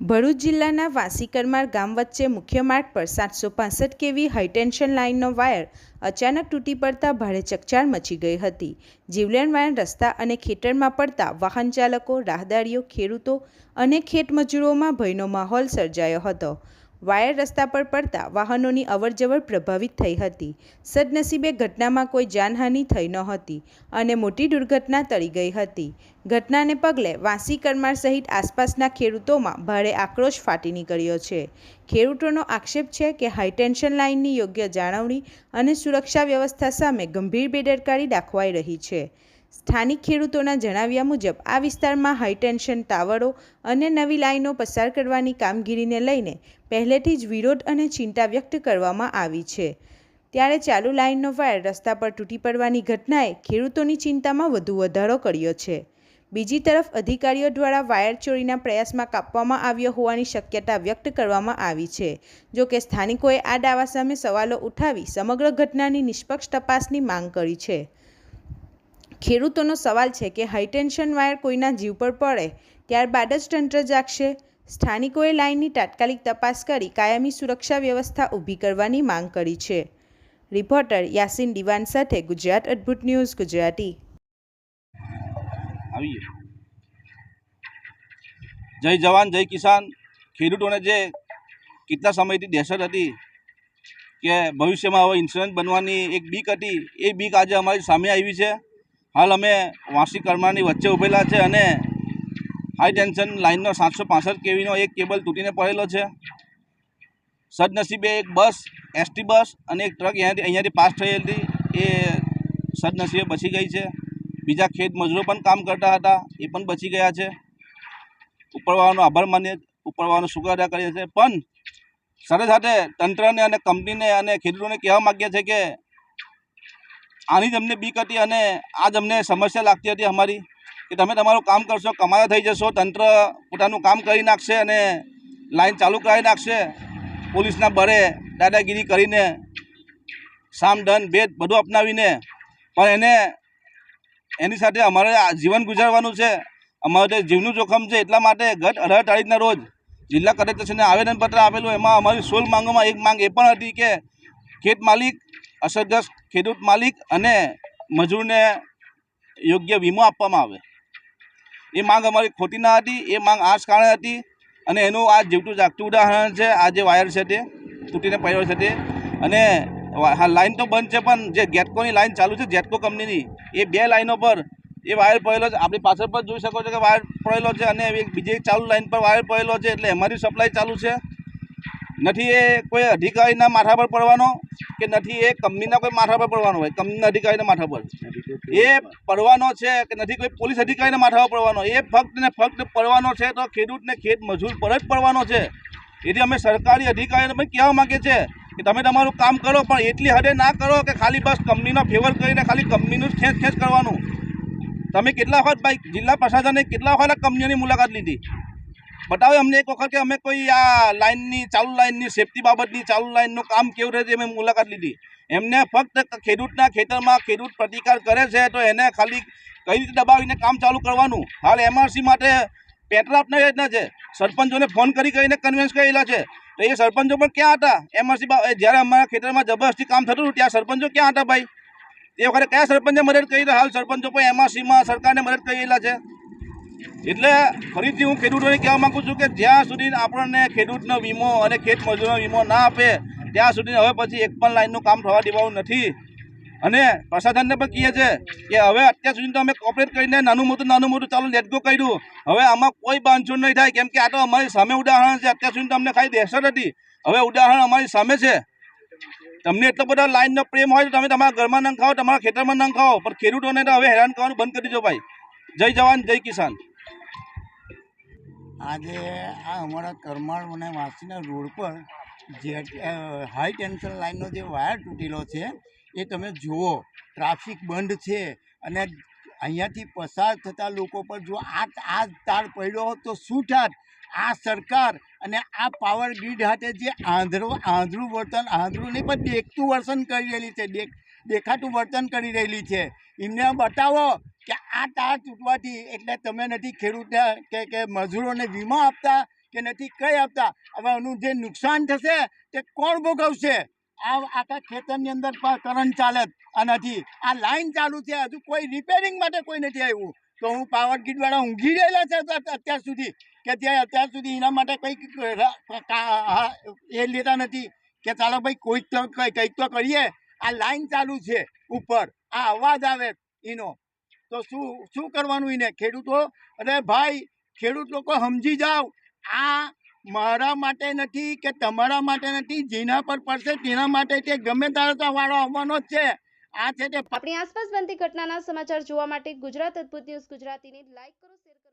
ભરૂચ જિલ્લાના વાંસી-કરમાળ ગામ વચ્ચે મુખ્ય માર્ગ પર 765 કેવી હાઈટેન્શન લાઇનનો વાયર અચાનક તૂટી પડતા ભારે ચકચાર મચી ગઈ હતી। જીવલેણ વાયર રસ્તા અને ખેતરમાં પડતા વાહન ચાલકો, રાહદારીઓ, ખેડૂતો અને ખેતમજૂરોમાં ભયનો માહોલ સર્જાયો હતો। વાયર રસ્તા પર પડતા વાહનોની અવરજવર પ્રભાવિત થઈ હતી। સદનસીબે ઘટનામાં કોઈ જાનહાનિ થઈ નહોતી અને મોટી દુર્ઘટના ટળી ગઈ હતી। ઘટનાને પગલે વાંસી-કરમાળ સહિત આસપાસના ખેડૂતોમાં ભારે આક્રોશ ફાટી નીકળ્યો છે। ખેડૂતોનો આક્ષેપ છે કે હાઈટેન્શન લાઇનની યોગ્ય જાળવણી અને સુરક્ષા વ્યવસ્થા સામે ગંભીર બેદરકારી દાખવાઈ રહી છે। સ્થાનિક ખેડૂતોના જણાવ્યા મુજબ આ વિસ્તારમાં હાઈટેન્શન ટાવરો અને નવી લાઇનો પસાર કરવાની કામગીરીને લઈને પહેલેથી જ વિરોધ અને ચિંતા વ્યક્ત કરવામાં આવી છે। ત્યારે ચાલુ લાઇનનો વાયર રસ્તા પર તૂટી પડવાની ઘટનાએ ખેડૂતોની ચિંતામાં વધુ વધારો કર્યો છે। બીજી તરફ અધિકારીઓ દ્વારા વાયર ચોરીના પ્રયાસમાં કાપવામાં આવ્યો હોવાની શક્યતા વ્યક્ત કરવામાં આવી છે। જો કે સ્થાનિકોએ આ દાવા સામે સવાલો ઉઠાવી સમગ્ર ઘટનાની નિષ્પક્ષ તપાસની માંગ કરી છે। ખેડૂતોનો સવાલ છે કે હાઈટેન્શન વાયર કોઈના જીવ પર પડે ત્યારબાદ જ તંત્ર જાગશે। સ્થાનિકોએ લાઇનની તાત્કાલિક તપાસ કરી કાયમી સુરક્ષા વ્યવસ્થા ઊભી કરવાની માંગ કરી છે। રિપોર્ટર યાસીન દિવાન સાથે ગુજરાત અદ્ભુત ન્યૂઝ ગુજરાતી। જય જવાન જય કિસાન। ખેડૂતોને જે કેટલા સમયથી દહેશત હતી કે ભવિષ્યમાં હવે ઇન્સ્યોરન્સ બનવાની એક બીક હતી, એ બીક આજે અમારી સામે આવી છે। હાલ અમે વાંસી-કરમાળની વચ્ચે ઊભેલા છે અને હાઈ ટેન્શન લાઇનનો 765 કેવીનો એક કેબલ તૂટીને પડેલો છે। સદનસીબે એક બસ, એસટી બસ અને એક ટ્રક અહીંયાથી પાસ થઈ હતી, એ સદનસીબે બચી ગઈ છે। બીજા ખેત મજૂરો પણ કામ કરતા હતા, એ પણ બચી ગયા છે। ઉપરવાળાનો આભાર માનીએ, ઉપરવાળાનો શુક્ર અદા કરીએ છીએ। પણ સાથે સાથે તંત્રને અને કંપનીને અને ખેડૂતોને કહેવા માગીએ છીએ કે આની જ અમને બીક હતી અને આ જ અમને સમસ્યા લાગતી હતી અમારી, કે તમે તમારું કામ કરશો, કમાતા થઈ જશો, તંત્ર પોતાનું કામ કરી નાખશે અને લાઈન ચાલુ કરાવી નાખશે પોલીસના બળે દાદાગીરી કરીને, સામ દંડ ભેદ બધું અપનાવીને। પણ એની સાથે અમારે જીવન ગુજારવાનું છે, અમારે જીવનું જોખમ છે। એટલા માટે ગત 18 તારીખના રોજ જિલ્લા કલેક્ટરશ્રીને આવેદનપત્ર આપેલું। એમાં અમારી 16 માંગોમાં એક માંગ એ પણ હતી કે ખેત માલિક, અસરગ્રસ્ત ખેડૂત માલિક અને મજૂરને યોગ્ય વીમો આપવામાં આવે। એ માંગ અમારી ખોટી ના હતી, એ માંગ આ જ કારણે હતી અને એનું આ જીવતું જાગતું ઉદાહરણ છે આ જે વાયર છે તે તૂટીને પડ્યો છે તે। અને હા, લાઈન તો બંધ છે પણ જે ગેટકોની લાઈન ચાલુ છે, જેટકો કંપનીની, એ 2 લાઈનો પર એ વાયર પડેલો છે। આપણી પાછળ પર જોઈ શકો છો કે વાયર પડેલો છે અને બીજી ચાલુ લાઈન પર વાયર પડેલો છે, એટલે એમાંથી સપ્લાય ચાલુ છે। નથી એ કોઈ અધિકારીના માથા પર પડવાનો કે નથી એ કંપનીના કોઈ માથા પર પડવાનો હોય, કંપનીના અધિકારીના માથા પર એ પડવાનો છે કે નથી કોઈ પોલીસ અધિકારીના માથા પર પડવાનો, એ ફક્ત ને ફક્ત પડવાનો છે તો ખેડૂતને ખેત મજૂર પર જ પડવાનો છે। એથી અમે સરકારી અધિકારીઓને પણ કહેવા માગીએ છીએ કે તમે તમારું કામ કરો, પણ એટલી હદે ના કરો કે ખાલી બસ કંપનીનો ફેવર કરીને ખાલી કંપનીનું જ ખેંચ કરવાનું। તમે કેટલા વખત ભાઈ જિલ્લા પ્રશાસને કેટલા વખત કંપનીઓની મુલાકાત લીધી? બતાવો અમને એક વખત કે અમે કોઈ આ લાઇનની ચાલુ લાઇનની સેફટી બાબતની ચાલુ લાઇનનું કામ કેવું રહે છે અમે મુલાકાત લીધી। એમને ફક્ત ખેડૂતના ખેતરમાં ખેડૂત પ્રતિકાર કરે છે તો એને ખાલી કઈ રીતે દબાવીને કામ ચાલુ કરવાનું। હાલ એમઆરસી માટે પેટ્રોલ આપના યોજના છે, સરપંચોને ફોન કરીને કન્વિન્સ કરેલા છે, તો એ સરપંચો પણ ક્યાં હતા? એમઆરસી જ્યારે અમારા ખેતરમાં જબરદસ્તી કામ થતું હતું ત્યાં સરપંચો ક્યાં હતા ભાઈ? એ વખતે કયા સરપંચે મદદ કરી? હાલ સરપંચો પણ એમઆરસીમાં સરકારને મદદ કરેલા છે। એટલે ફરીથી હું ખેડૂતોને કહેવા માગું છું કે જ્યાં સુધી આપણને ખેડૂતનો વીમો અને ખેત મજૂરનો વીમો ના આપે ત્યાં સુધી હવે પછી એક પણ લાઇનનું કામ થવા દેવાનું નથી। અને પ્રશાસનને પણ કહીએ છીએ કે હવે અત્યાર સુધી તો અમે કોઓપરેટ કરીને નાનું મોટું ચાલુ લેટગો કર્યું, હવે આમાં કોઈ બાંધછોડ નહીં થાય, કેમ કે આ તો અમારી સામે ઉદાહરણ છે। અત્યાર સુધી તો અમને ખાલી દહેશત હતી, હવે ઉદાહરણ અમારી સામે છે। તમને એટલો બધો લાઇનનો પ્રેમ હોય તો તમે તમારા ઘરમાં નંખાવો, તમારા ખેતરમાં નંખાવો, પણ ખેડૂતોને તો હવે હેરાન કરવાનું બંધ કરી દેજો ભાઈ। જય જવાન જય કિસાન। આજે આ અમારા કરમાળ અને વાંસીના રોડ પર જે હાઈ ટેન્શન લાઇનનો જે વાયર તૂટેલો છે એ તમે જુઓ, ટ્રાફિક બંધ છે અને અહીંયાથી પસાર થતા લોકો પર જો આ તાર પડ્યો હોત તો શું થાત? આ સરકાર અને આ પાવર ગ્રીડ હાથે જે આંધળું વર્તન, આંધળું નહીં પણ દેખતું વર્તન કરી રહેલી છે, દેખાતું વર્તન કરી રહેલી છે। એમને બતાવો કે આ તાર તૂટવાથી એટલે તમે નથી ખેડૂતને કે મજૂરોને વીમો આપતા કે નથી કંઈ આપતા. હવે આનું જે નુકસાન થશે તે કોણ ભોગવશે? આ આખા ખેતરની અંદર કરંટ ચાલે આ નથી, આ લાઈન ચાલુ છે, હજુ કોઈ રિપેરિંગ માટે કોઈ નથી આવ્યું. તો હું પાવર ગ્રીડવાળા ઊંઘી રહેલા છે અત્યાર સુધી, કે ત્યાં અત્યાર સુધી એના માટે કંઈક એ લેતા નથી કે ચાલો ભાઈ કંઈક તો કરીએ. આ લાઈન ચાલુ છે ઉપર, આ અવાજ આવે એનો, તો શું કરવાનું એને? ખેડૂતો, અરે ભાઈ ખેડૂત લોકો સમજી જાઓ, આ મારા માટે નથી કે તમારા માટે નથી, જેના પર પડશે તેના માટે તે ગમે ત્યારે તો વાળો આવવાનો જ છે. આ છે તે આપણી આસપાસ બનતી ઘટનાના સમાચાર જોવા માટે ગુજરાત અદ્ભુત ન્યૂઝ ગુજરાતીને લાઈક કરો, શેર કરો.